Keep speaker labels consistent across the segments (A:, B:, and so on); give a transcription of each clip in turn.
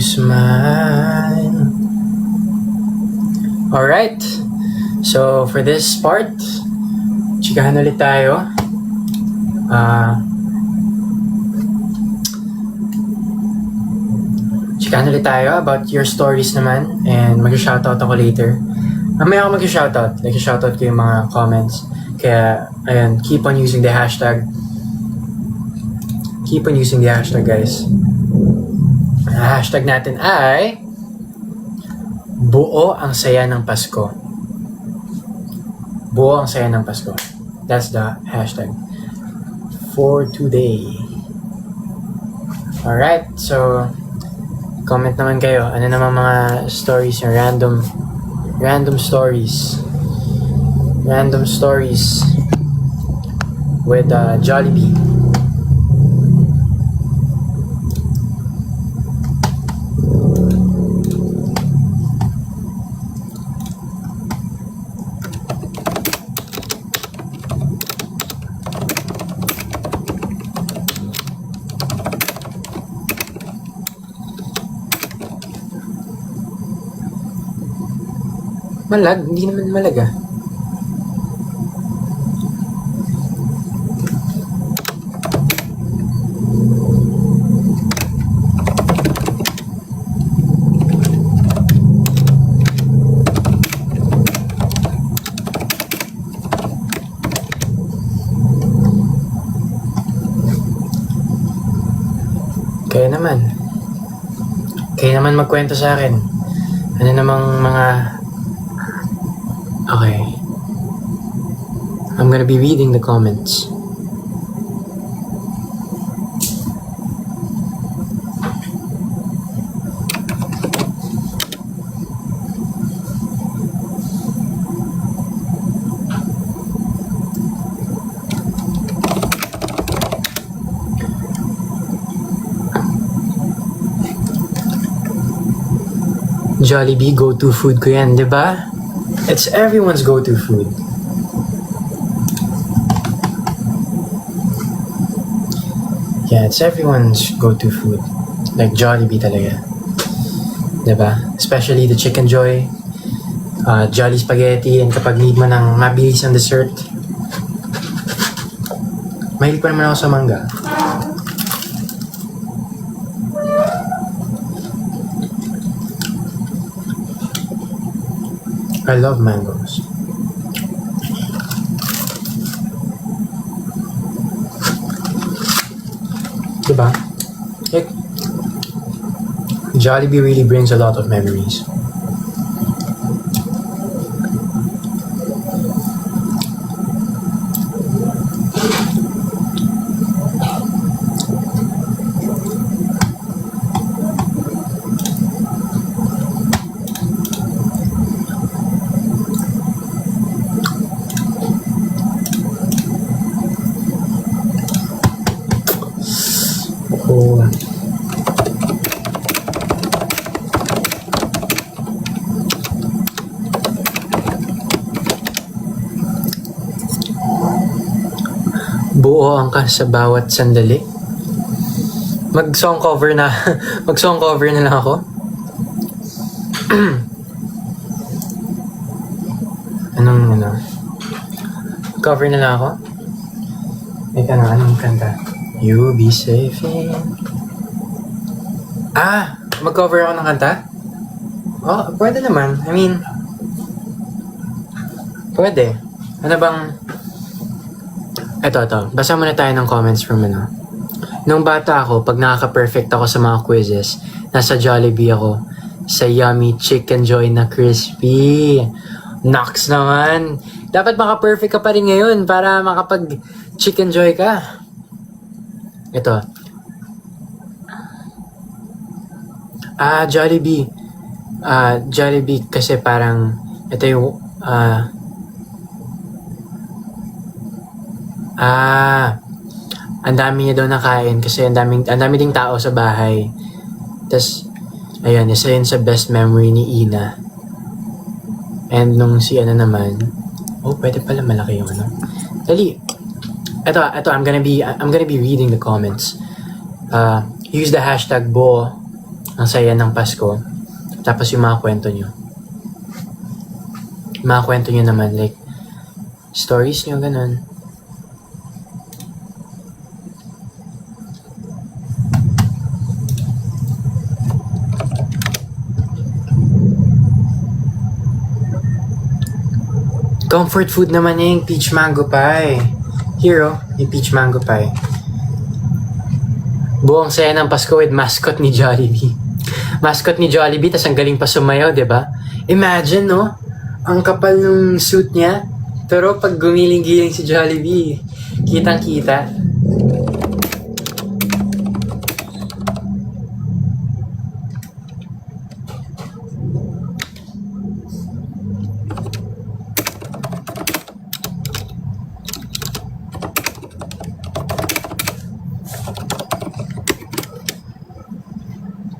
A: smile. Alright. So, for this part, chikahan ulit tayo. Chikahan ulit tayo about your stories naman. And mag-shoutout ako later. Mamaya ako mag-shoutout. Like-shoutout ko yung mga comments. Kaya, ayun, keep on using the hashtag. Keep on using the hashtag, guys. Ang hashtag natin ay Buo ang saya ng Pasko. Buo ang saya ng Pasko. That's the hashtag for today. Alright, so comment naman kayo. Ano naman mga stories, yung random stories. Random stories with Jollibee. Malag? Hindi naman malag ah. Kaya naman magkwento sa akin. Ano namang mga... Okay. I'm gonna be reading the comments. Jollibee go-to food ko yan, di ba? It's everyone's go-to food. Yeah, it's everyone's go-to food. Like Jollibee talaga. Di ba? Especially the Chicken Joy, Jolly Spaghetti, and kapag need mo ng mabilis ang dessert. Mahilig pa naman ako sa mangga. I love mangoes. Diba? Like, Jollibee really brings a lot of memories. Buo ang ka sa bawat sandali. Mag-song cover na lang ako. Anong cover na lang ako? Anong kanta? You be safe in... mag-cover ako ng kanta? Oh, pwede naman. I mean, pwede. Ano bang... Ito. Basa muna tayo ng comments from Nung bata ako, pag nakaka-perfect ako sa mga quizzes, nasa Jollibee ako. Sa yummy Chicken Joy na crispy. Nox naman. Dapat maka-perfect ka pa rin ngayon para makapag-Chicken Joy ka. Ito. Jollibee. Jollibee kasi parang, ito yung, ang dami niya daw nakain kasi ang dami ding tao sa bahay. Tas, ayun, isa yun sa best memory ni Ina. And nung si naman, pwede pala malaki yung Dali. Ito, I'm gonna be reading the comments. Use the hashtag Buo Ang saya ng Pasko. Tapos yung mga kwento nyo. Mga kwento nyo naman, like, stories nyo, ganun. Comfort food naman niya yung peach mango pie. Here, yung peach mango pie. Buong saya ng Pasko with mascot ni Jollibee. Mascot ni Jollibee, tas ang galing pa sumayaw, diba? Imagine, no? Ang kapal ng suit niya. Pero pag gumiling-giling si Jollibee, kitang-kita.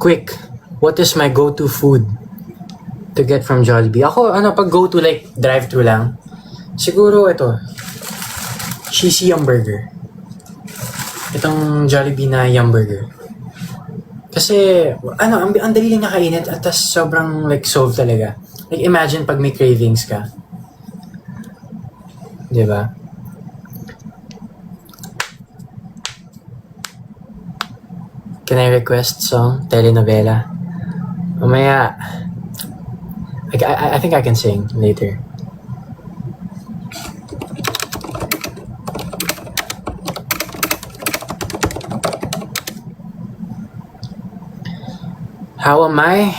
A: Quick, what is my go-to food to get from Jollibee? Ako, pag go-to, like, drive-thru lang. Siguro, ito. Cheesy Yum Burger. Itong Jollibee na Yum Burger. Kasi, ang dali lang niya kainit at tas sobrang, like, solve talaga. Like, imagine pag may cravings ka. Diba? Can I request song? Telenovela. Mamaya. I think I can sing later. How am I?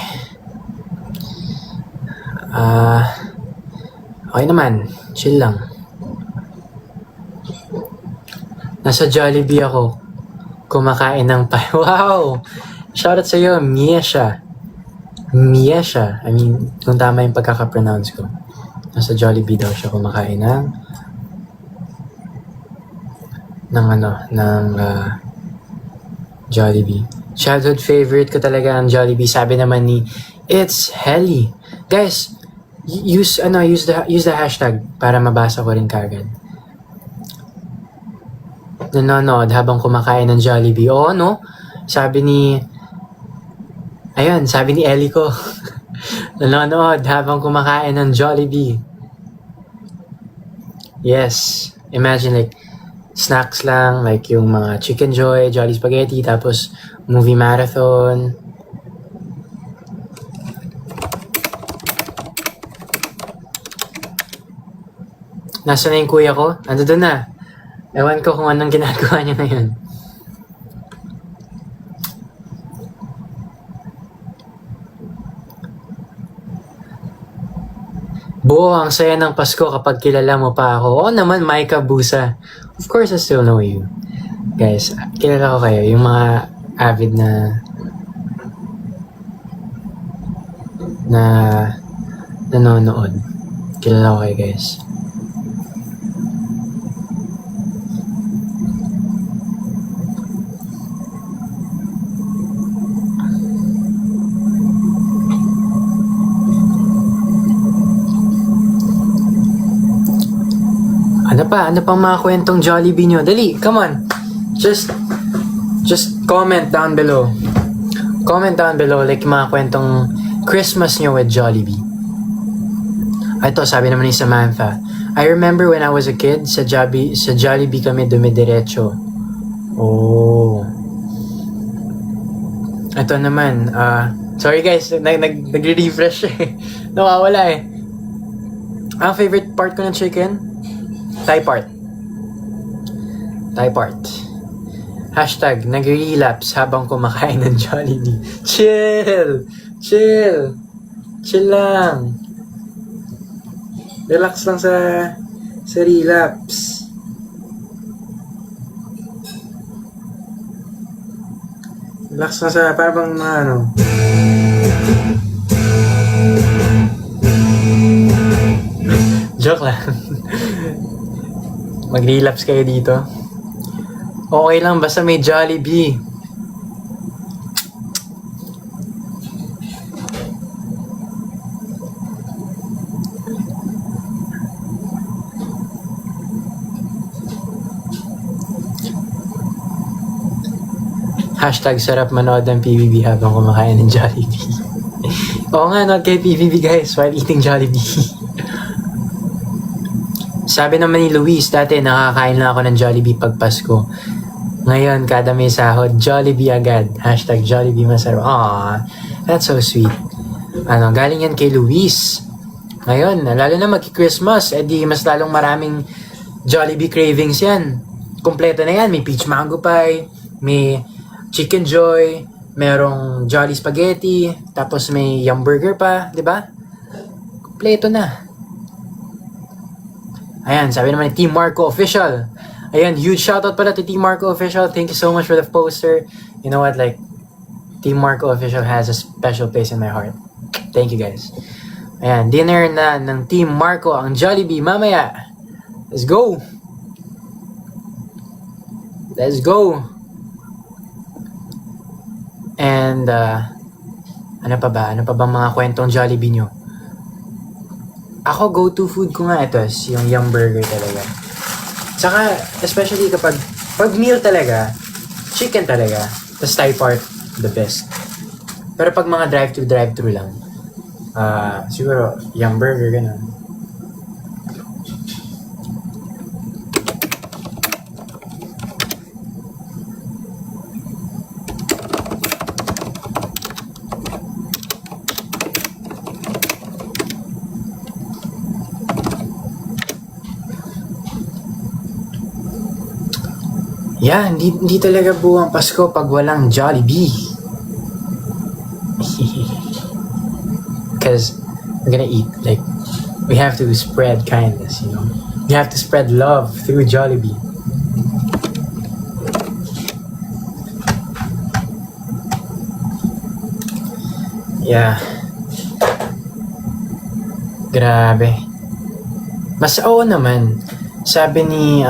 A: Okay naman. Chill lang. Nasa Jollibee ako. Kumakain ng pie. Wow! Shoutout sa'yo, Miesha. Miesha. I mean, kung tama yung pagkaka-pronounce ko. Nasa Jollibee daw siya kumakain ng Jollibee. Childhood favorite ko talaga ang Jollibee. Sabi naman ni It's Helly. Guys, use the hashtag para mabasa ko rin kagad. Nanonood habang kumakain ng Jollibee. Oo, no? Sabi ni Ellie ko. Nanonood habang kumakain ng Jollibee. Yes. Imagine like, snacks lang, like yung mga Chicken Joy, Jolly Spaghetti, tapos movie marathon. Nasaan na yung kuya ko? Ando doon na. Ewan ko kung anong ginagawa niya ngayon. Buo, ang saya ng Pasko kapag kilala mo pa ako. Oo naman, Micah Busa. Of course, I still know you. Guys, kilala ko kayo. Yung mga avid na nanonood. Kilala ko kayo, guys. Ano pang mga kwentong Jollibee nyo? Dali, come on. Just comment down below. Comment down below like mga kwentong Christmas nyo with Jollibee. Ito, sabi naman ni Samantha, I remember when I was a kid, sa Jollibee kami dumidiretso. Oh. Ito naman, sorry guys, nagre-refresh eh. Nawawala eh. Ang favorite part ko ng chicken? Thai part. Hashtag, nag-relapse habang kumakain ng Jollibee. Chill lang. Relax lang sa relapse. Relax lang sa, parang joke lang. Mag-relapse kayo dito. Okay lang, basta may Jollibee. Hashtag sarap manood ng PBB habang kumakain ng Jollibee. Oo nga, not kay PBB guys, while eating Jollibee. Sabi naman ni Luis, dati nakakain lang ako ng Jollibee pag Pasko. Ngayon, kada may sahod, Jollibee agad. Hashtag Jollibee masarap. Aww, that's so sweet. Galing yan kay Luis. Ngayon, lalo na mag-Christmas, edi mas lalong maraming Jollibee cravings yan. Kompleto na yan. May peach mango pie, may chicken joy, merong Jolly Spaghetti, tapos may Yum Burger pa, di ba? Kompleto na. Ayan, sabi naman ni Team Marco Official. Ayan, huge shoutout pala to Team Marco Official. Thank you so much for the poster. You know what, like, Team Marco Official has a special place in my heart. Thank you guys. Ayan, dinner na ng Team Marco ang Jollibee mamaya. Let's go! Let's go! And, ano pa ba? Ano pa bang mga kwentong Jollibee nyo? Ako, go-to food ko nga ito, yung Yum Burger talaga. Tsaka, especially kapag meal talaga, chicken talaga. Tapos Thai part, the best. Pero pag mga drive-thru lang, siguro, Yum Burger, ganun. Yeah, hindi talaga buwang Pasko pag walang Jollibee. Because we're gonna eat, like, we have to spread kindness, you know. We have to spread love through Jollibee. Yeah. Grabe. Mas oo naman. Sabi ni,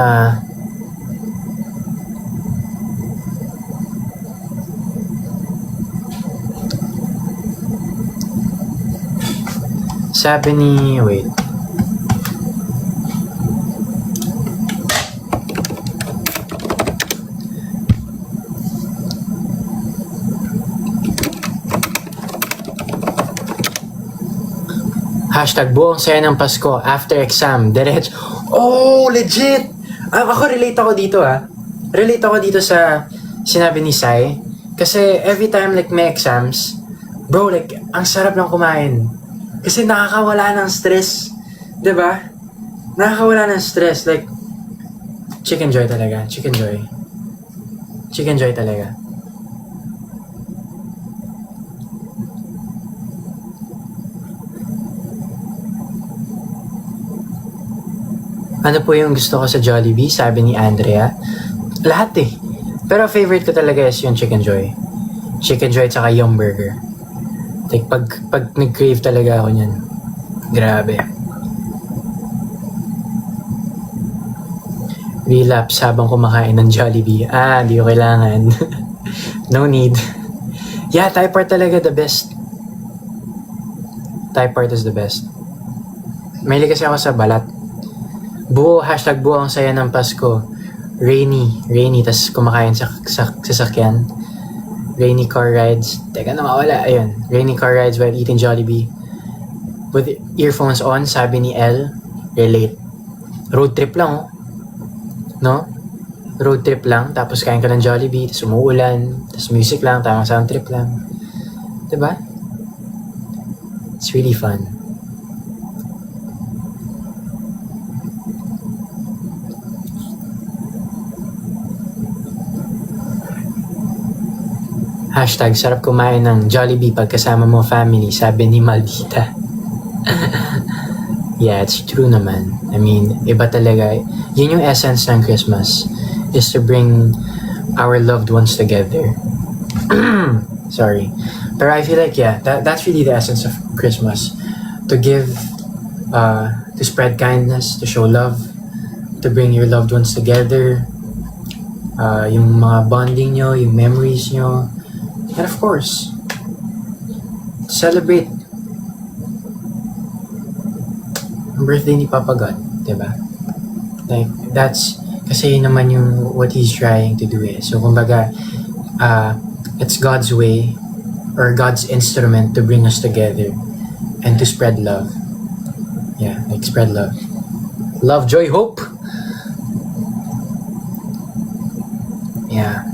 A: wait. Hashtag buong saya ng Pasko after exam. Diretso. Oh, legit! Ako relate ako dito Relate ako dito sa sinabi ni Sai. Kasi every time like may exams, bro, like, ang sarap lang kumain. Kasi nakakawala ng stress. 'Di ba? Nakakawala ng stress. Like, chicken joy talaga. Chicken joy. Chicken joy talaga. Ano po yung gusto ko sa Jollibee? Sabi ni Andrea. Lahat eh. Pero favorite ko talaga is yung chicken joy. Chicken joy tsaka Yum Burger. Like, pag nag-crave talaga ako niyan. Grabe. Relapse habang kumakain ng Jollibee. Hindi ko kailangan. No need. Yeah, Thai part talaga the best. Thai part is the best. Mahilig kasi ako sa balat. Hashtag buo ang saya ng Pasko. Rainy, tas kumakain sa sasakyan. Rainy car rides. Teka na mawala. Ayun. Rainy car rides while eating Jollibee. With earphones on, sabi ni Elle, relate. Road trip lang, oh. No? Road trip lang. Tapos kain ka ng Jollibee. Tapos umuulan. Tapos music lang. Tamang sound trip lang. Diba? It's really fun. Hashtag sarap kumain ng Jollibee pagkasama mo family, sabi ni Maldita. Yeah, it's true naman. I mean, iba talaga. Yun yung essence ng Christmas, is to bring our loved ones together. Sorry. Pero I feel like, yeah, that's really the essence of Christmas. To give, to spread kindness, to show love, to bring your loved ones together, yung mga bonding nyo, yung memories nyo, and of course, celebrate ang birthday ni Papa God, diba? Like, that's, kasi yun naman yung what He's trying to do eh. So, kumbaga, It's God's way or God's instrument to bring us together and to spread love. Yeah, like spread love. Love, joy, hope. Yeah.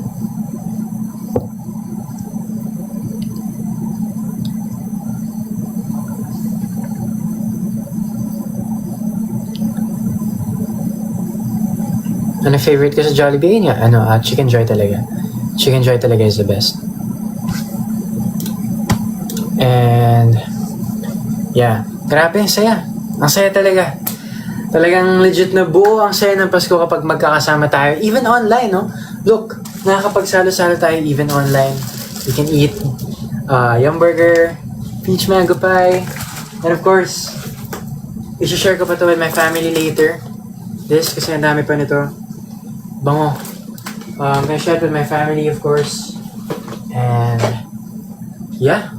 A: Ano favorite ko sa Jollibee? Yun nga, Chicken Joy talaga. Chicken Joy talaga is the best. And, yeah. Grabe, saya. Ang saya talaga. Talagang legit na buo ang saya ng Pasko kapag magkakasama tayo. Even online, no? Look, nakakapagsalo-salo tayo even online. We can eat Yum Burger, peach mango pie, and of course, i-share ko pa to with my family later. This, kasi ang dami pa nito. Bango. I'm gonna share it with my family, of course. And, yeah.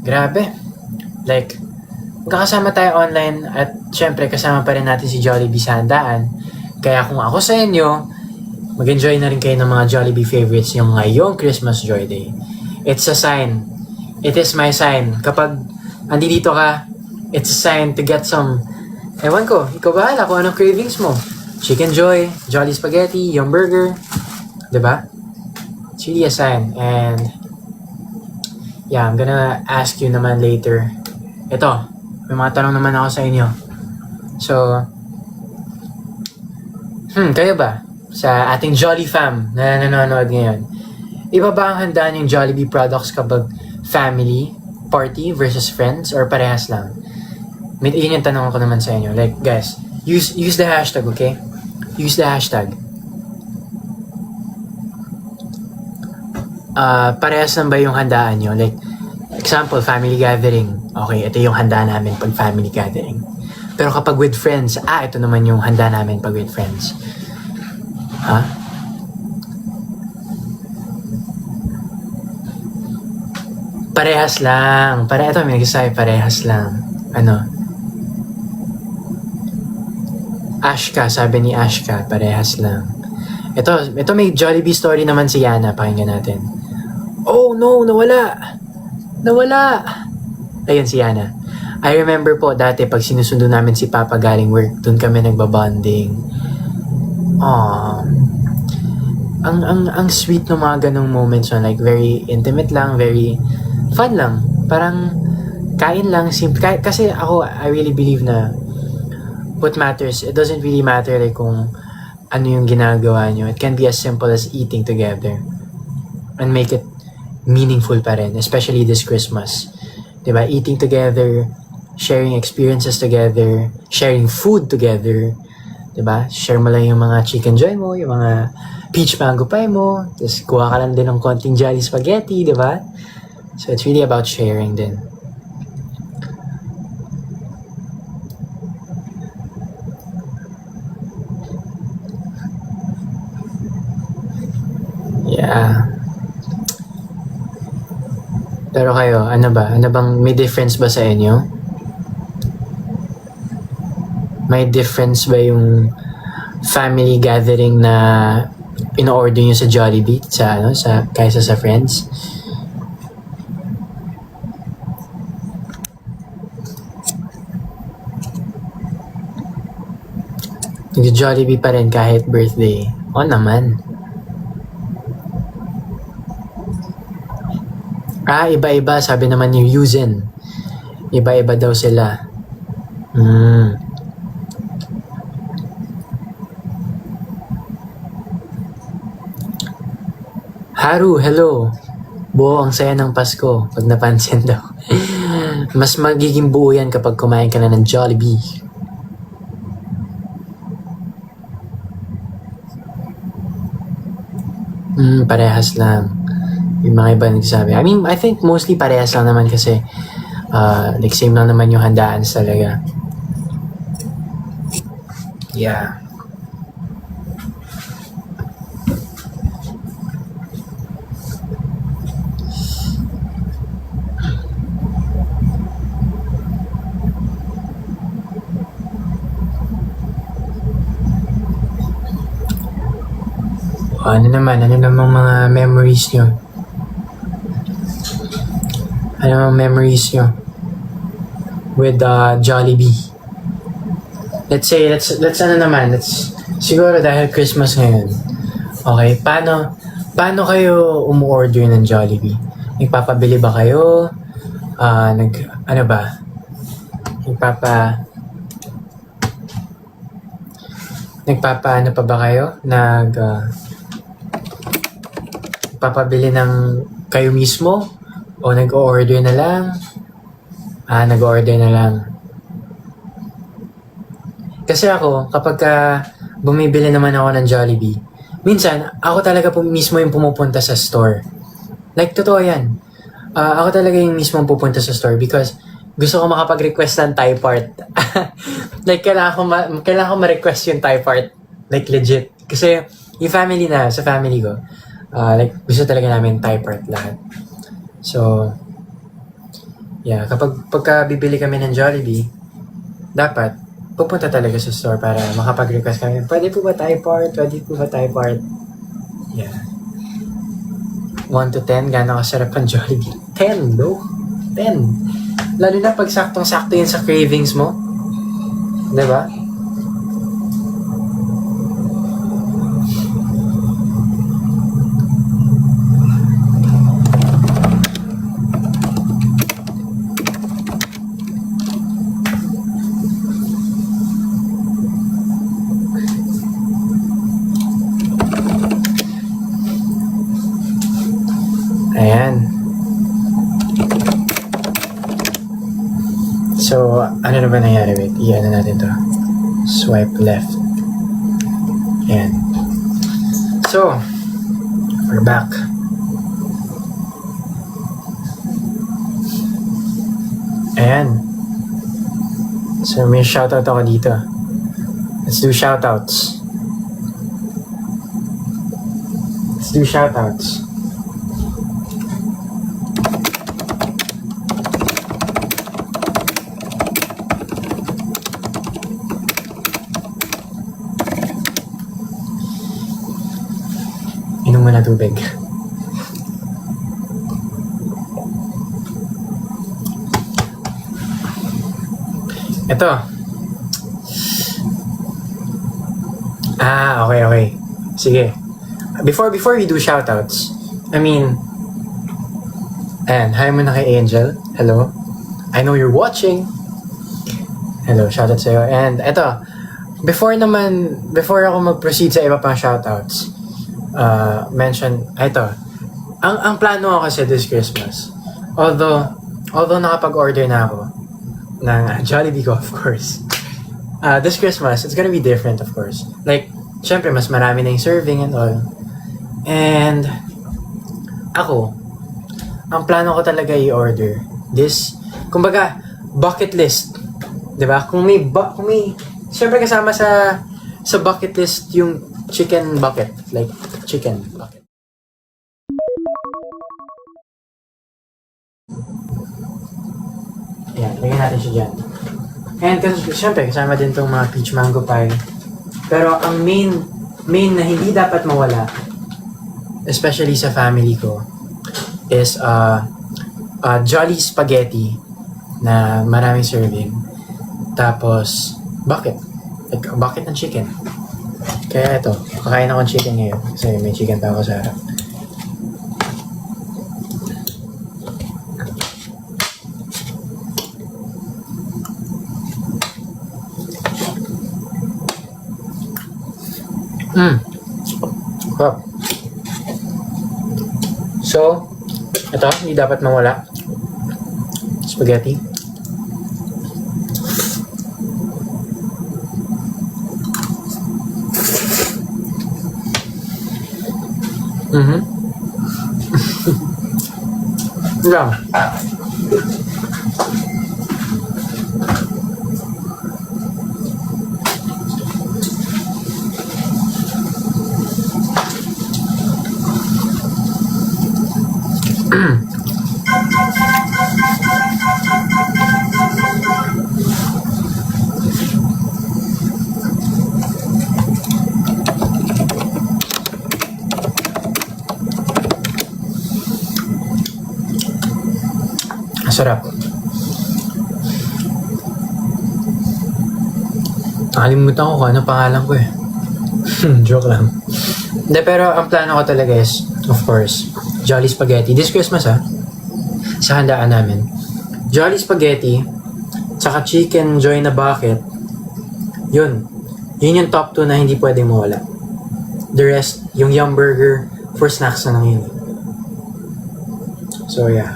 A: Grabe. Like, magkakasama tayo online at syempre kasama pa rin natin si Jollibee sa handaan. Kaya kung ako sa inyo, mag-enjoy na rin kayo ng mga Jollibee favorites yung ngayong Christmas Joy Day. It's a sign. It is my sign. Kapag andito ka, it's a sign to get some, ewan ko, ikaw bahala kung anong cravings mo. Chicken Joy, Jolly Spaghetti, Yum Burger. Diba? It's really a sign. And, yeah, I'm gonna ask you naman later. Ito, may mga tanong naman ako sa inyo. So, kayo ba? Sa ating Jolly fam na nanonood ngayon, iba ba ang handaan yung Jollibee products kapag family, party versus friends, or parehas lang? Yun yung tanong ko naman sa inyo. Like, guys, use the hashtag, okay? Use the hashtag. Parehas lang ba yung handaan nyo? Like, example, family gathering. Okay, ito yung handa namin pag family gathering. Pero kapag with friends, ito naman yung handa namin pag with friends. Ha? Parehas lang. Ito may nagsasabi, parehas lang. Ano? Ashka, sabi ni Ashka, parehas lang. Ito may Jollibee story naman si Yana, pakinggan natin. Oh no, nawala. Ayun si Yana. I remember po dati pag sinusundo namin si Papa galing work, dun kami nagbabonding. Ang sweet ng mga ganong moments, like very intimate lang, very fun lang. Parang kain lang, simple. Kasi ako, I really believe na what matters, it doesn't really matter like kung ano yung ginagawa nyo. It can be as simple as eating together and make it meaningful pa rin, especially this Christmas. Diba? Eating together, sharing experiences together, sharing food together. Diba? Share mo lang yung mga chicken joy mo, yung mga peach mango pie mo, tapos kuha ka lang din ng konting Jolly Spaghetti, diba? So it's really about sharing din. Yeah. Pero kayo, ano bang may difference ba sa inyo? May difference ba yung family gathering na in-order nyo sa Jollibee kaysa sa friends? Nag-Jollibee pa rin kahit birthday. O naman. Iba-iba. Sabi naman yung Yuzen. Iba-iba daw sila. Haru, hello. Buo ang saya ng Pasko pag napansin daw. Mas magiging buo yan kapag kumain ka na ng Jollibee. Parehas lang. Yung mga iba nagsasabi. I mean, I think mostly parehas lang naman kasi like same lang naman yung handaan talaga. Yeah. Ano namang mga memories nyo? Ano namang memories nyo with Jollibee? Let's siguro dahil Christmas ngayon. Okay, paano kayo umu-order ng Jollibee? Nagpapabili ba kayo? Ano ba? Nagpapaano pa ba kayo? Papabili ng kayo mismo? O nag-order na lang? Nag-order na lang. Kasi ako, kapag bumibili naman ako ng Jollibee, minsan, ako talaga mismo yung pumupunta sa store. Like, totoo yan. Ako talaga yung mismo pupunta sa store because gusto ko makapag-request ng Thai part. Like, kailangan ko ma-request yung Thai part. Like, legit. Kasi, yung sa family ko, like, gusto talaga namin Thai part lahat. So, yeah, pagka bibili kami ng Jollibee, dapat, pupunta talaga sa store para makapag-request kami. Pwede po ba Thai part? Yeah. 1 to 10, gano'ng kasarap ang Jollibee? 10, no? 10. Lalo na pag saktong-sakto yun sa cravings mo. Diba? Ayan. So, ano na ba nangyari? Wait, i-ano natin to. Swipe left. Ayan. So, we're back. Ayan. So, may shoutout ako dito. Let's do shoutouts. Inom mo na tubig. Ito. Okay. Sige. Before we do shoutouts, ayan, hi mo na kay Angel. Hello. I know you're watching. Hello, shoutout sa'yo. And ito, before ako mag-proceed sa iba pang shoutouts, ang plano ko kasi this Christmas, although nakapag-order na ako ng Jollibee ko, of course, this Christmas, it's gonna be different, of course. Like, syempre, mas marami na yung serving and all. And, ang plano ko talaga i-order this, kumbaga, bucket list. Diba? Kung may, syempre kasama sa bucket list yung chicken bucket. Like, chicken bucket. Ayan, lagyan natin siya dyan. And kasi, syempre, kasama din itong mga peach mango pie. Pero ang main na hindi dapat mawala, especially sa family ko, is Jolly Spaghetti na maraming serving. Tapos, bucket. Like, a bucket ng chicken. Kaya ito, kakain ako ng chicken ngayon. Kasi may chicken pa ako sa harap. Wow. So, ito, hindi dapat mawala. Spaghetti. Yeah. Masarap. Nakalimutan ko kung ano pangalan ko eh. Joke lang. Hindi, pero ang plano ko talaga is, of course, Jolly Spaghetti. This Christmas sa handaan namin. Jolly Spaghetti, tsaka Chicken Joy na bucket. Yun yung top 2 na hindi pwedeng mawala. The rest, yung Yum Burger, for snacks na lang yun. So yeah.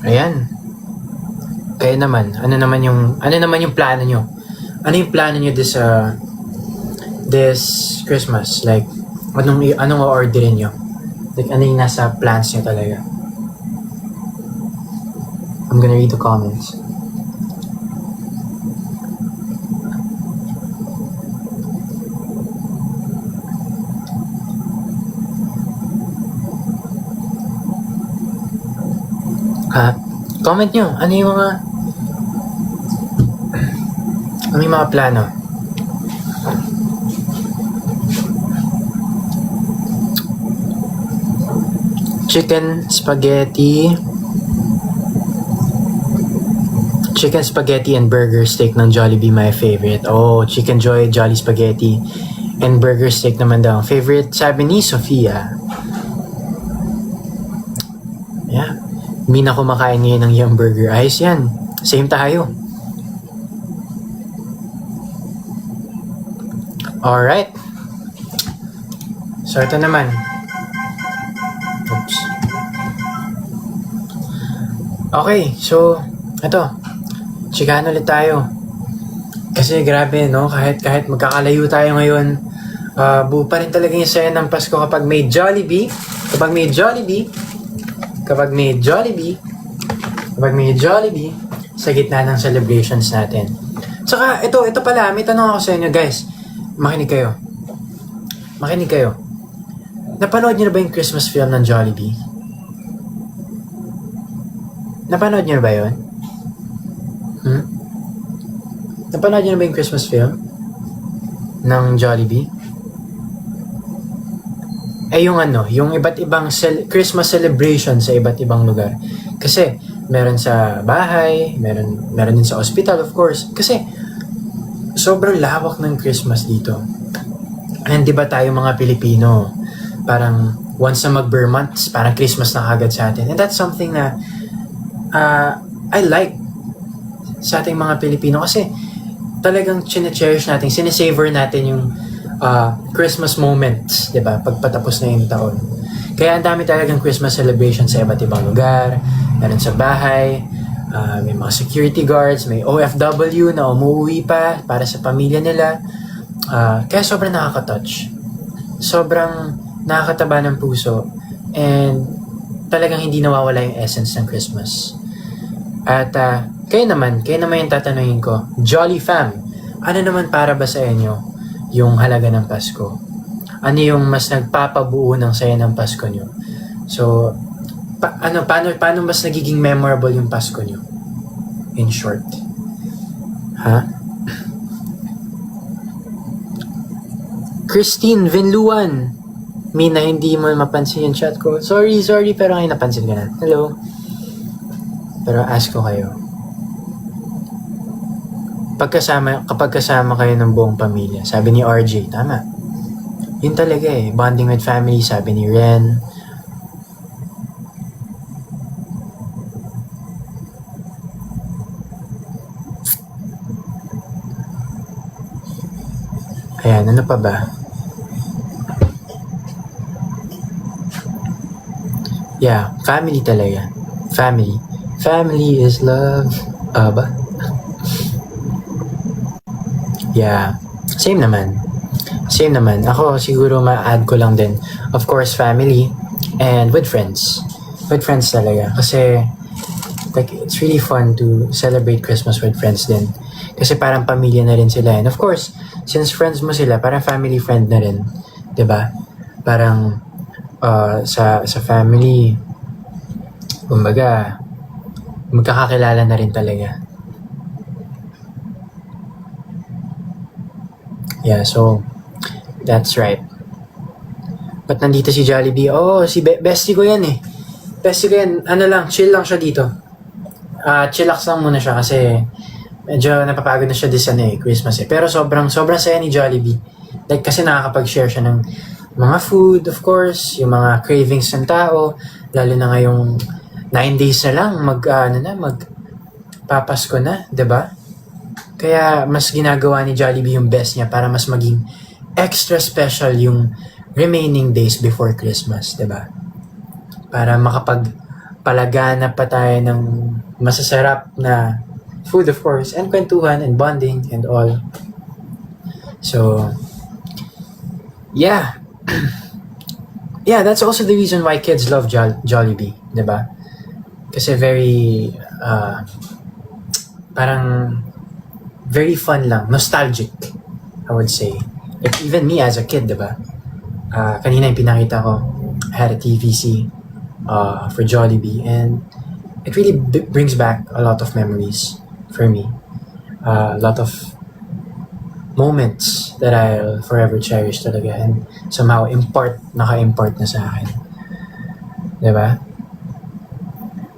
A: Ayan. Kaya naman, ano naman yung plano nyo? Ano yung plano nyo this Christmas? Like, anong o-orderin nyo? Like, ano yung nasa plans nyo talaga? I'm gonna read the comments. Comment nyo, ano yung mga plano? Chicken spaghetti and burger steak ng Jollibee, my favorite. Oh, Chicken Joy, Jolly Spaghetti, and burger steak naman daw. Favorite, sabi ni Sofia. Yeah. Hindi na kumakain ngayon ng Yum Burger. Ayos yan. Same tayo. Alright. So, ito naman. Oops. Okay, so, ito. Chikahan ulit tayo. Kasi grabe, no? Kahit magkakalayo tayo ngayon, buo pa rin talaga yung saya ng Pasko kapag may Jollibee, sa gitna ng celebrations natin. Saka, ito pala, may tanong ako sa inyo, guys. Makinig kayo. Napanood niyo na ba yung Christmas film ng Jollibee? Napanood niyo na ba yun? Napanood niyo na ba yung Christmas film ng Jollibee? Yung iba't ibang Christmas celebration sa iba't ibang lugar. Kasi, meron sa bahay, meron din sa hospital, of course. Kasi, sobrang lawak ng Christmas dito. And di ba tayo mga Pilipino, parang once na mag-Burr months, parang Christmas na agad sa atin. And that's something na I like sa ating mga Pilipino kasi talagang chine-cherish natin, sinesavor natin yung Christmas moments, di ba? Pagpatapos na yung taon. Kaya ang dami talagang Christmas celebration sa iba't ibang lugar, meron sa bahay, may mga security guards, may OFW na umuwi pa para sa pamilya nila. Kaya sobrang nakaka-touch. Sobrang nakakataba ng puso. And talagang hindi nawawala yung essence ng Christmas. At kayo naman yung tatanungin ko, Jolly Fam, ano naman para ba sa inyo yung halaga ng Pasko? Ano yung mas nagpapabuo ng saya ng Pasko nyo? So, paano mas nagiging memorable yung Pasko nyo? In short. Christine Vinluan. Mina, hindi mo mapansin yung chat ko. Sorry, pero ngayon napansin ka na. Hello. Pero ask ko kayo. Kapag kasama kayo ng buong pamilya, sabi ni RJ, tama. Yun talaga bonding with family, sabi ni Ren. Ayan, ano pa ba? Yeah, family talaga. Family is love. Ba? Yeah, same naman. Ako siguro ma-add ko lang din. Of course, family and with friends. With friends talaga. Kasi like it's really fun to celebrate Christmas with friends din. Kasi parang pamilya na rin sila. And of course, since friends mo sila, parang family friend na rin. 'Di ba? Parang sa family, kumbaga, magkakakilala na rin talaga. Yeah, so that's right. Ba't nandito si Jollibee? Oo, si bestie ko yan eh. Bestie ko yan. Ano lang, chill lang siya dito. Chillax lang muna siya kasi medyo napapagod na siya this Christmas eh. Pero sobrang saya ni Jollibee. Like, kasi nakakapag-share siya ng mga food, of course, yung mga cravings ng tao, lalo na ngayong 9 days na lang, papasko na, 'di ba? Kaya mas ginagawa ni Jollibee yung best niya para mas maging extra special yung remaining days before Christmas, 'di ba? Para makapagpalagana pa tayo ng masasarap na food, of course, and kwentuhan and bonding and all. So, yeah. Yeah, that's also the reason why kids love Jollibee, 'di ba? Kasi parang very fun lang, nostalgic, I would say. Like even me as a kid, 'di ba? Kanina yung pinakita ko, I had a TVC for Jollibee, and it really brings back a lot of memories for me. A lot of moments that I'll forever cherish talaga, and somehow naka-import na sa akin. 'Di ba?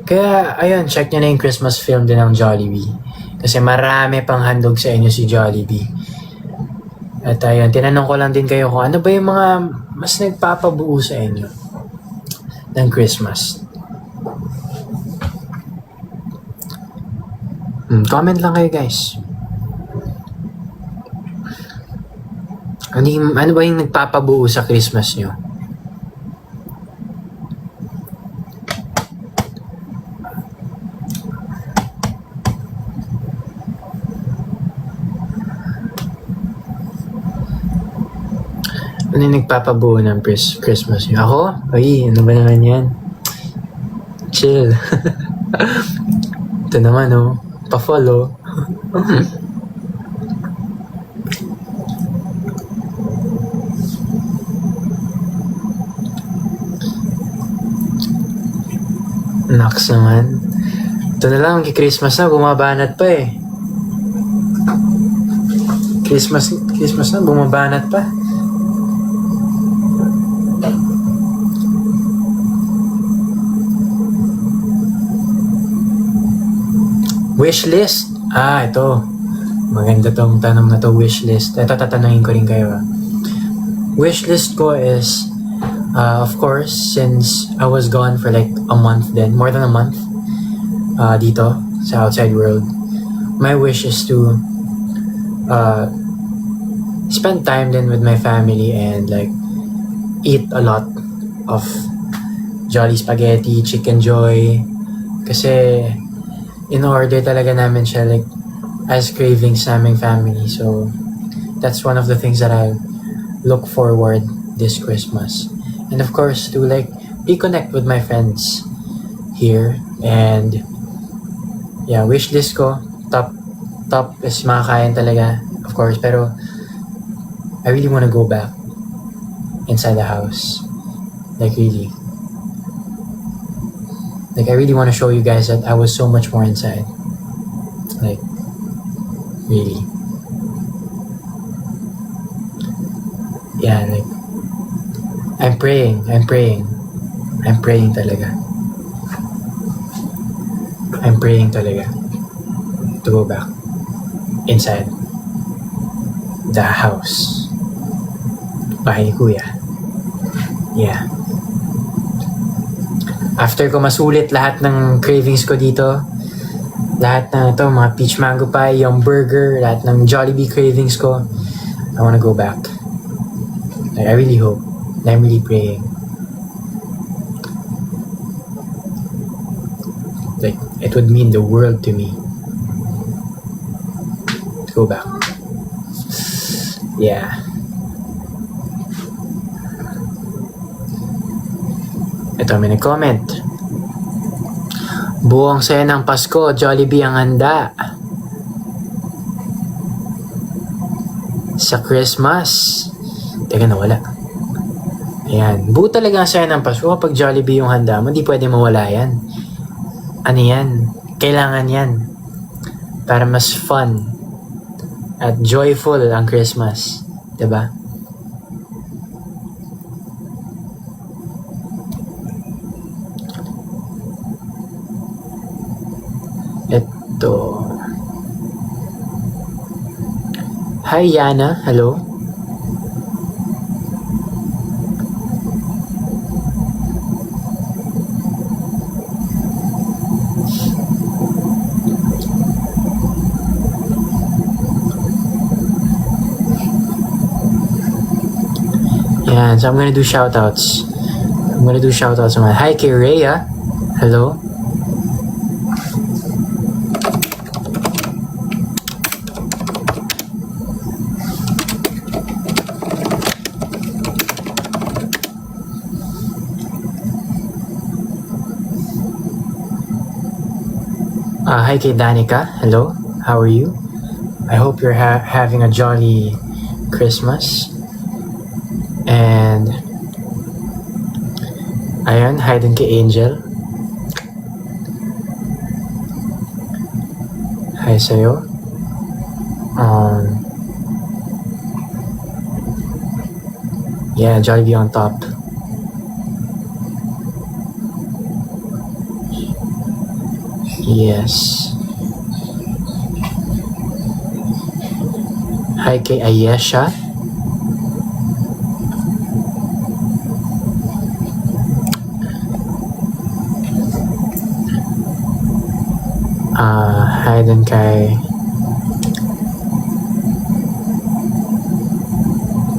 A: Kaya, ayun, check nyo na yung Christmas film din ng Jollibee. Kasi marami pang handog sa inyo si Jollibee. At ayun, tinanong ko lang din kayo kung ano ba yung mga mas nagpapabuo sa inyo ng Christmas. Comment lang kayo, guys. Ano ba yung nagpapabuo sa Christmas nyo? Ano yung nagpapabuo ng Christmas nyo? Ako? Ay, ano ba naman yan? Chill. Ito naman, oh. Pa-follow. Naks naman. Ito na lang, Christmas na, bumabanat pa eh. Christmas na, bumabanat pa. Wishlist? Ito. Maganda tong tanong na to, wishlist. Ito, tatanungin ko rin kayo. Wishlist ko is, of course, since I was gone for like a month then, more than a month, dito, sa outside world, my wish is to spend time then with my family and like eat a lot of Jolly Spaghetti, Chicken Joy, kasi in-order talaga namin siya like as cravings naming family. So that's one of the things that I look forward this Christmas. And of course to like reconnect with my friends here. And yeah, wish list ko top is makakain talaga, of course, pero I really want to go back inside the house. Like really. Like, I really want to show you guys that I was so much more inside. Like, really. Yeah, like, I'm praying talaga. I'm praying talaga to go back inside the house. Bahay ni Kuya. Yeah. After ko masulit lahat ng cravings ko dito, lahat na ito, mga peach mango pie, yung burger, lahat ng Jollibee cravings ko, I wanna go back. Like, I really hope. I'm really praying. Like, it would mean the world to me to go back. Yeah. Ito, may nag-comment. Buong saya ng Pasko, Jollibee ang handa. Sa Christmas. Teka, nawala. Ayan. Buo talaga ang saya ng Pasko kapag Jollibee yung handa mo. Hindi pwede mawala yan. Ano yan? Kailangan yan. Para mas fun at joyful ang Christmas. Diba? dito. Hi, Yana. Hello. Yan, so I'm gonna do shoutouts. Naman. Hi kay Rhea. Hello. Hi kay Danica. Hello. How are you? I hope you're having a jolly Christmas. And ayun, hi din kay Angel. Hi sa'yo. Yeah, Jollibee on top. Yes. Hi kay Ayesha. Hi din kay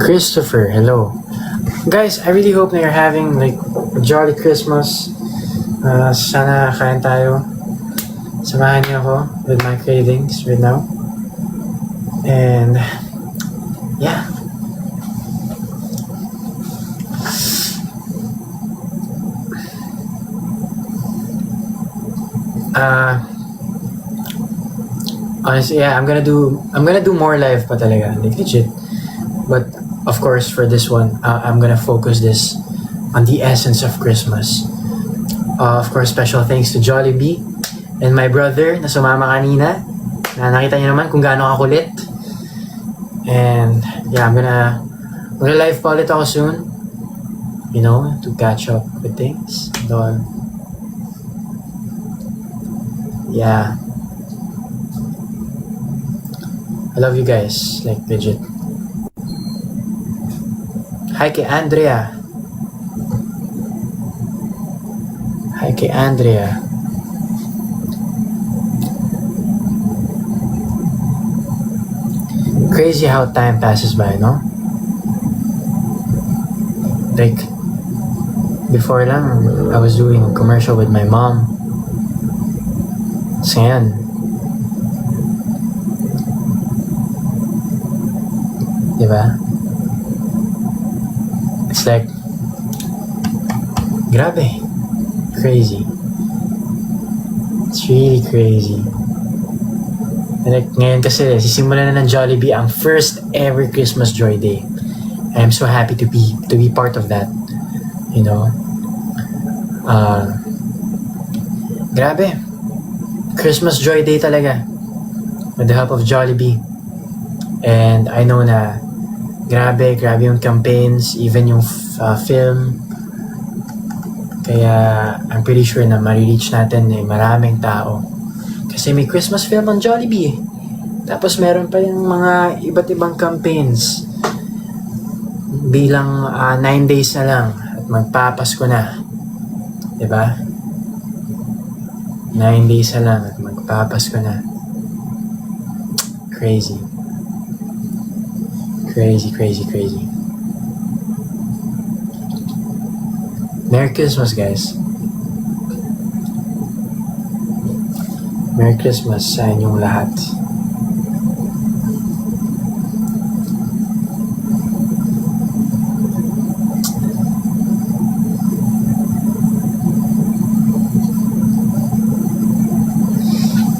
A: Christopher. Hello. Guys, I really hope that you're having like a jolly Christmas. Sana kain tayo. Samahan niyo ako with my cravings right now. And yeah. Honestly, yeah, I'm gonna do more live pa talaga, like legit. But of course, for this one, I'm gonna focus this on the essence of Christmas. Of course, special thanks to Jollibee and my brother na sumama kanina. Na nakita niyo naman kung gaano kakulit. And yeah, I'm gonna live pa ulit ako soon. You know, to catch up with things. Yeah. I love you guys, like legit. Hi kay Andrea. Crazy how time passes by, no? Like, before lang, I was doing a commercial with my mom. So yan. Diba? It's like, grabe. Crazy. It's really crazy. And like, ngayon kasi, sisimulan na ng Jollibee ang first ever Christmas Joy Day. I'm so happy to be part of that. You know? Grabe. Christmas Joy Day talaga. With the help of Jollibee. And I know na grabe yung campaigns, even yung film. Kaya I'm pretty sure na marireach natin maraming tao. Kasi may Christmas film on Jollibee. Tapos meron pa yung mga iba't ibang campaigns. Bilang 9 days na lang at magpapasko na. Diba? 9 days na lang at magpapasko na. Crazy. Merry Christmas, guys. Merry Christmas sa inyong lahat.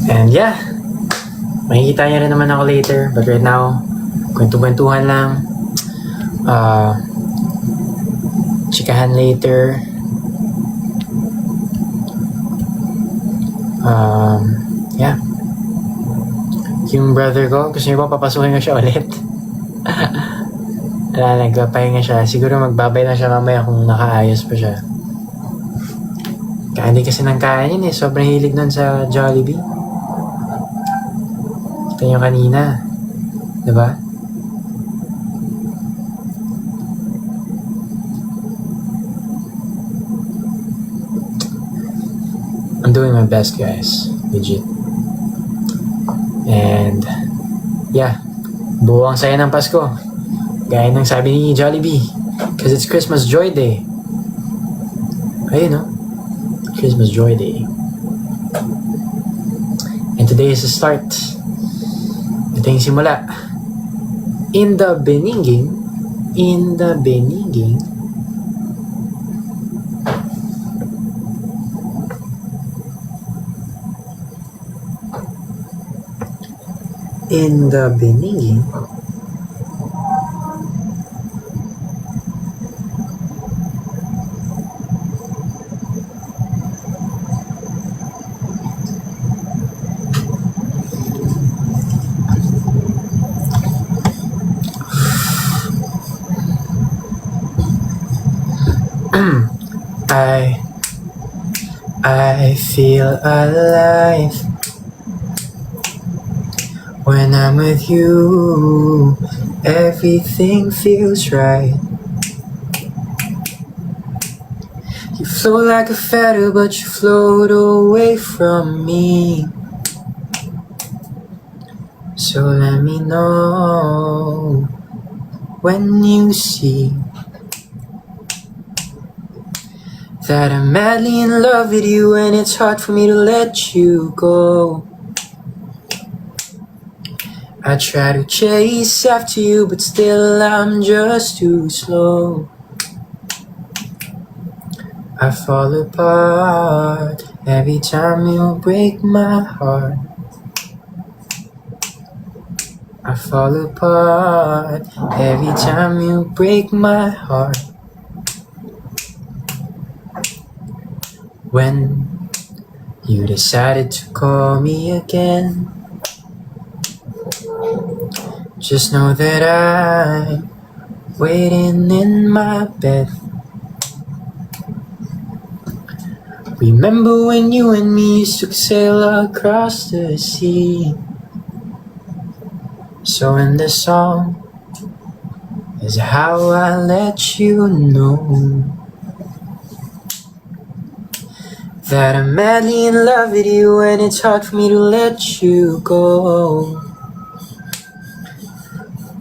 A: And yeah, makikita niya rin naman ako later. But right now, kwentuhan lang. Chikahan later. Yeah. Yung brother ko, gusto niyo ba papasukin ko siya ulit? Wala, nagpapahinga siya. Siguro magbabay na siya mamaya kung nakaayos pa siya. Kaya hindi kasi nang kaya yun eh. Sobrang hilig nun sa Jollibee. Ito yung kanina. Diba? I'm doing my best, guys. Legit. And, yeah. Buo ang saya ng Pasko. Gaya ng sabi ni Jollibee. Because it's Christmas Joy Day. Ayun, no? Christmas Joy Day. And today is the start. Ito yung simula. In the beginning, in the beginning, in the beginning, I feel alive when I'm with you. Everything feels right. You float like a feather, but you float away from me. So let me know when you see that I'm madly in love with you, and it's hard for me to let you go. I try to chase after you, but still I'm just too slow. I fall apart every time you break my heart. I fall apart every time you break my heart. When you decided to call me again, just know that I'm waiting in my bed. Remember when you and me used to sail across the sea? So in this song is how I let you know that I'm madly in love with you, and it's hard for me to let you go.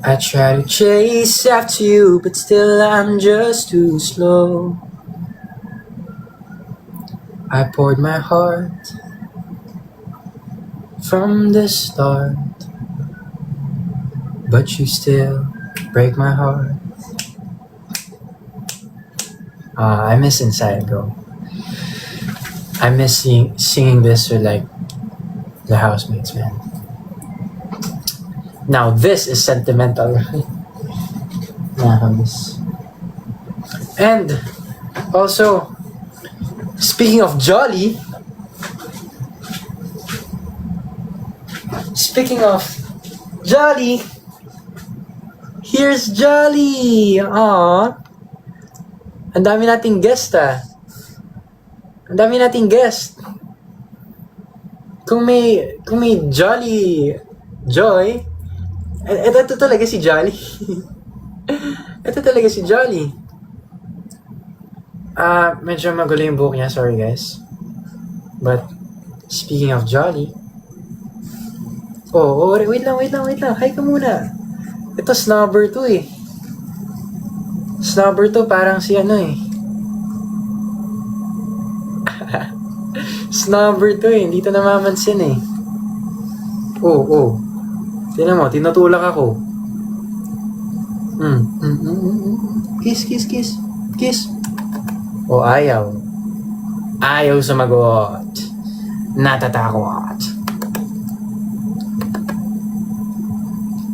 A: I try to chase after you, but still I'm just too slow. I poured my heart from the start, but you still break my heart. I miss Inside, bro. I miss singing this with like the housemates, man. Now this is sentimental. Nakakamiss. And also, speaking of Jolly, here's Jolly. Aww. Ang dami nating guest, ah. Ang dami nating guest. Kung may Jolly Joy, ito talaga si Jolly. Ito talaga si Jolly. Medyo magulo yung buhok niya, sorry guys. But speaking of Jolly, wait lang. Hi ka muna. Ito snobber to eh. Snobber to, parang si ano eh. Snobber to eh, hindi to namamansin eh. Tingnan mo, tinutulak ako. Kiss. Ayaw. Ayaw sumagot. Natatakot.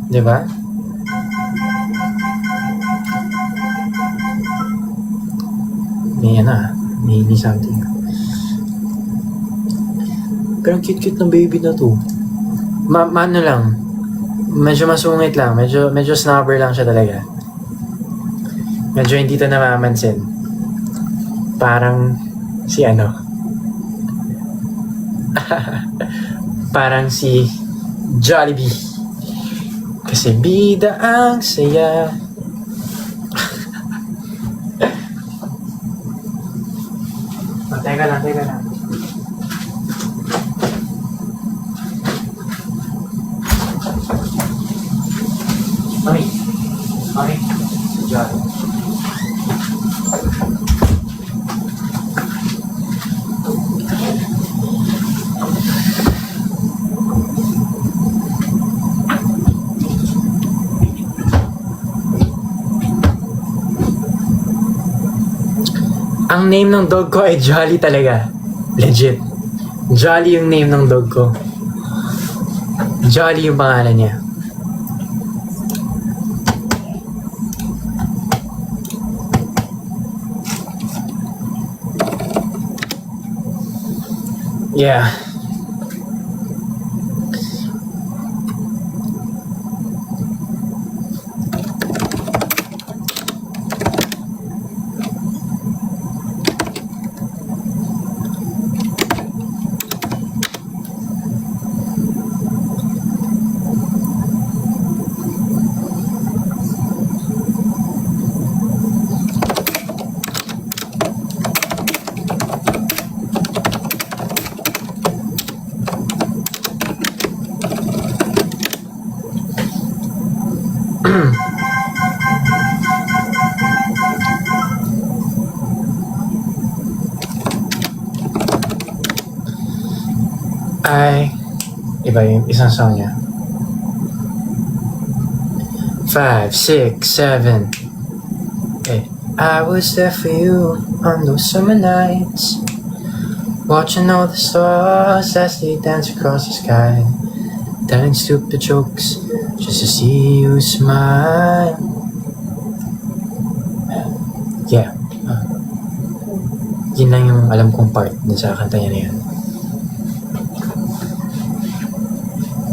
A: Diba? May something. Pero ang cute-cute ng baby na to. Ano lang, medyo masungit lang, medyo snobber lang siya talaga. Medyo hindi to namamansin. Parang si ano. Parang si Jollibee. Kasi bida ang saya. Teka lang. Mami, Jollibee. Ang name ng dog ko ay Jolly talaga. Legit. Jolly yung name ng dog ko. Jolly yung pangalan niya. Yeah. Ay, iba yung isang song niya. 5, 6, 7, 8. I was there for you on those summer nights, watching all the stars as they dance across the sky, telling stupid jokes just to see you smile. Yeah. Yun lang yung alam kong part dun sa kanta niya na yun.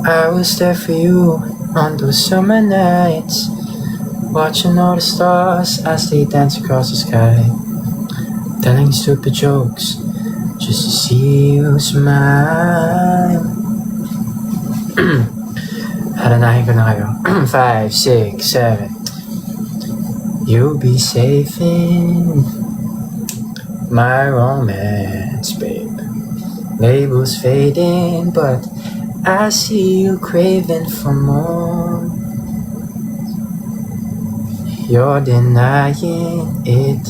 A: I was there for you on those summer nights, watching all the stars as they dance across the sky, telling stupid jokes just to see you smile. Haranahin ko na kayo. 5, 6, 7. You'll be safe in my romance, babe. Labels fading, but I see you craving for more. You're denying it,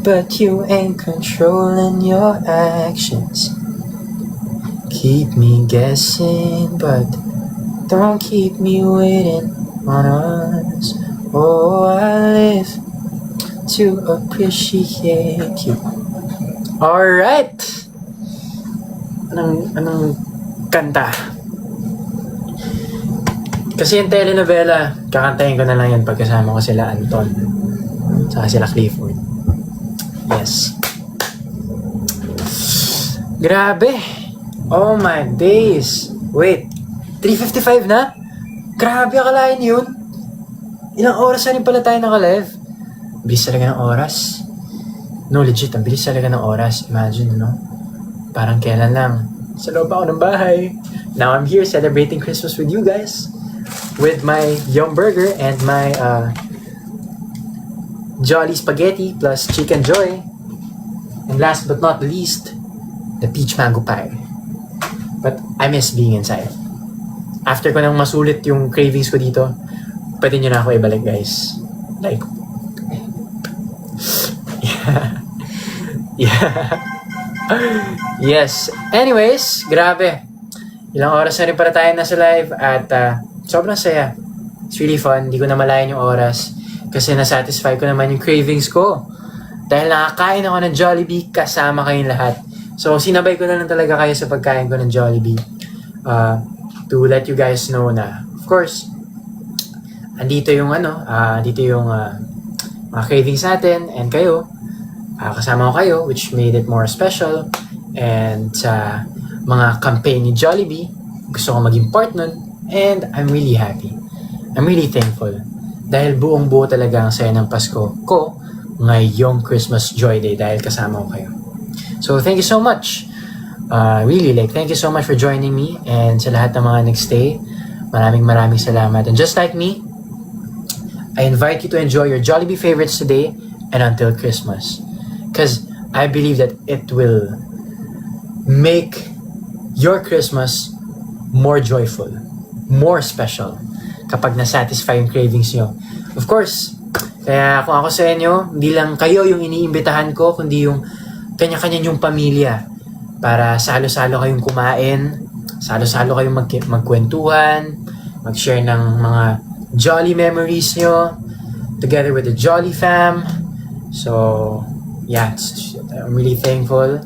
A: but you ain't controlling your actions. Keep me guessing, but don't keep me waiting on us. Oh, I live to appreciate you. Alright! Anong kanta? Kasi yung telenovela, kakantahin ko na lang yan pagkasama ko sila Anton. Saka sila Clifford. Yes. Grabe! Oh my days! Wait, 3:55 na? Grabe, akalain yun? Ilang oras na rin pala tayo naka-live? Bilis talaga ng oras. No, legit, ang bilis talaga ng oras. Imagine, no? Parang kailan lang. Sa loob ako ng bahay. Now I'm here celebrating Christmas with you guys. With my Yum Burger and my Jolly Spaghetti plus Chicken Joy. And last but not least, the peach mango pie. But I miss being inside. After ko nang masulit yung cravings ko dito, pwede nyo na ako ibalik, guys. Like, yeah. Yes. Anyways, grabe. Ilang oras na rin para tayo nasa live at sobrang saya. It's really fun. Hindi ko na malayan yung oras kasi nasatisfy ko naman yung cravings ko. Dahil nakakain ako ng Jollibee kasama kayong lahat. So, sinabay ko na lang talaga kayo sa pagkain ko ng Jollibee. To let you guys know na, of course, andito yung dito yung mga cravings natin and kayo. Kasama ko kayo, which made it more special. And sa mga campaign ni Jollibee, gusto ko maging part nun. And I'm really happy. I'm really thankful. Dahil buong buo talaga ang saya ng Pasko ko ngayong Christmas Joy Day dahil kasama ko kayo. So thank you so much. Really, like, thank you so much for joining me. And sa lahat ng mga nagstay, maraming salamat. And just like me, I invite you to enjoy your Jollibee favorites today and until Christmas. Because I believe that it will make your Christmas more joyful, more special kapag nasatisfy yung cravings nyo. Of course, kaya kung ako sa inyo, hindi lang kayo yung iniimbitahan ko, kundi yung kanya-kanya yung pamilya para salo-salo kayong kumain, salo-salo kayong magkwentuhan, mag-share ng mga jolly memories nyo together with the Jolly fam. So, yeah, I'm really thankful.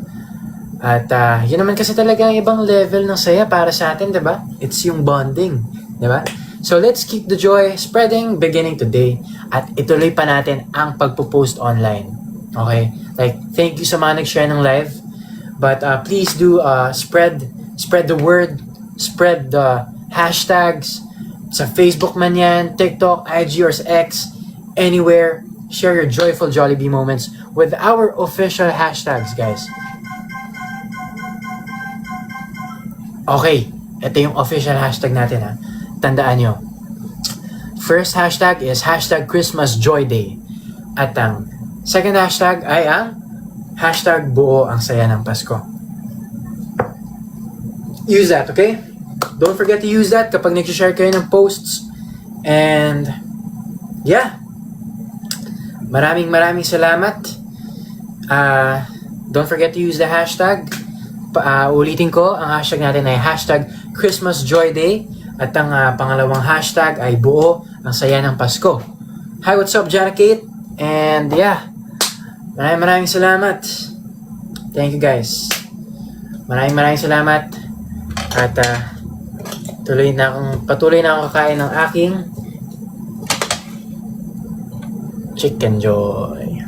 A: At yun naman kasi talaga ang ibang level ng saya para sa atin, diba? It's yung bonding, diba? So let's keep the joy spreading beginning today at ituloy pa natin ang pagpo-post online. Okay? Like, thank you sa mga nag-share ng live. But please do spread the word, spread the hashtags sa Facebook man yan, TikTok, IG or sa X, anywhere. Share your joyful Jollibee moments with our official hashtags, guys. Okay, ito yung official hashtag natin ha. Tandaan nyo. First hashtag is hashtag Christmas Joy Day. At ang second hashtag ay ang hashtag buo ang saya ng Pasko. Use that, okay? Don't forget to use that kapag nag-share kayo ng posts. And yeah. Maraming salamat. Don't forget to use the hashtag. Ulitin ko, ang hashtag natin ay hashtag Christmas Joy Day. At ang pangalawang hashtag ay buo ang saya ng Pasko. Hi, what's up, Jana Kate? And yeah, maraming salamat. Thank you, guys. Maraming salamat. At patuloy na akong kakain ng aking Chicken Joy.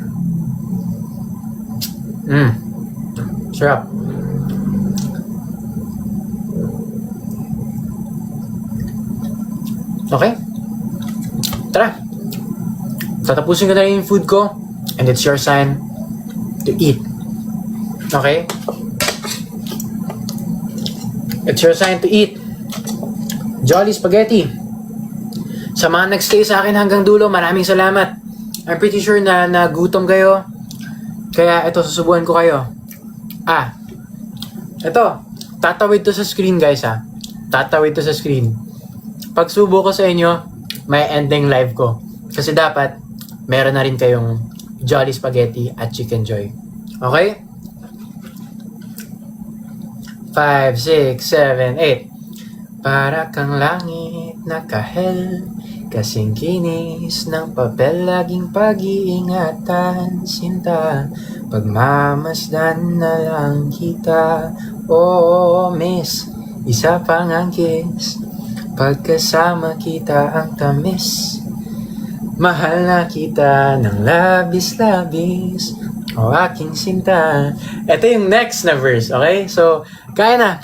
A: Sarap. Okay? Tara. Tatapusin ko na yung food ko and it's your time to eat. Okay? It's your time to eat. Jolly Spaghetti. Sa mga nagstay sa akin hanggang dulo, maraming salamat. I'm pretty sure na nagutom kayo. Kaya ito, susubuan ko kayo. Ito. Tatawid to sa screen, guys ha. Tatawid to sa screen. Pagsubo ko sa inyo, may ending live ko. Kasi dapat, meron na rin kayong Jolly Spaghetti at Chicken Joy. Okay? 5, 6, 7, 8. Para kang langit na kahel, kasing kinis ng papel, laging pag-iingatan, sinta, pagmamasdan na lang kita. Oh, miss, isa pang ang kiss, pagkasama kita ang tamis. Mahal na kita ng labis-labis, o aking sinta. Ito yung next na verse, okay? So, kaya na.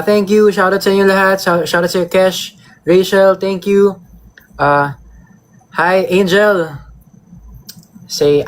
A: Thank you. Shoutout sa inyo lahat. Shoutout sa Kesh, Rachel, thank you. Hi, Angel. Say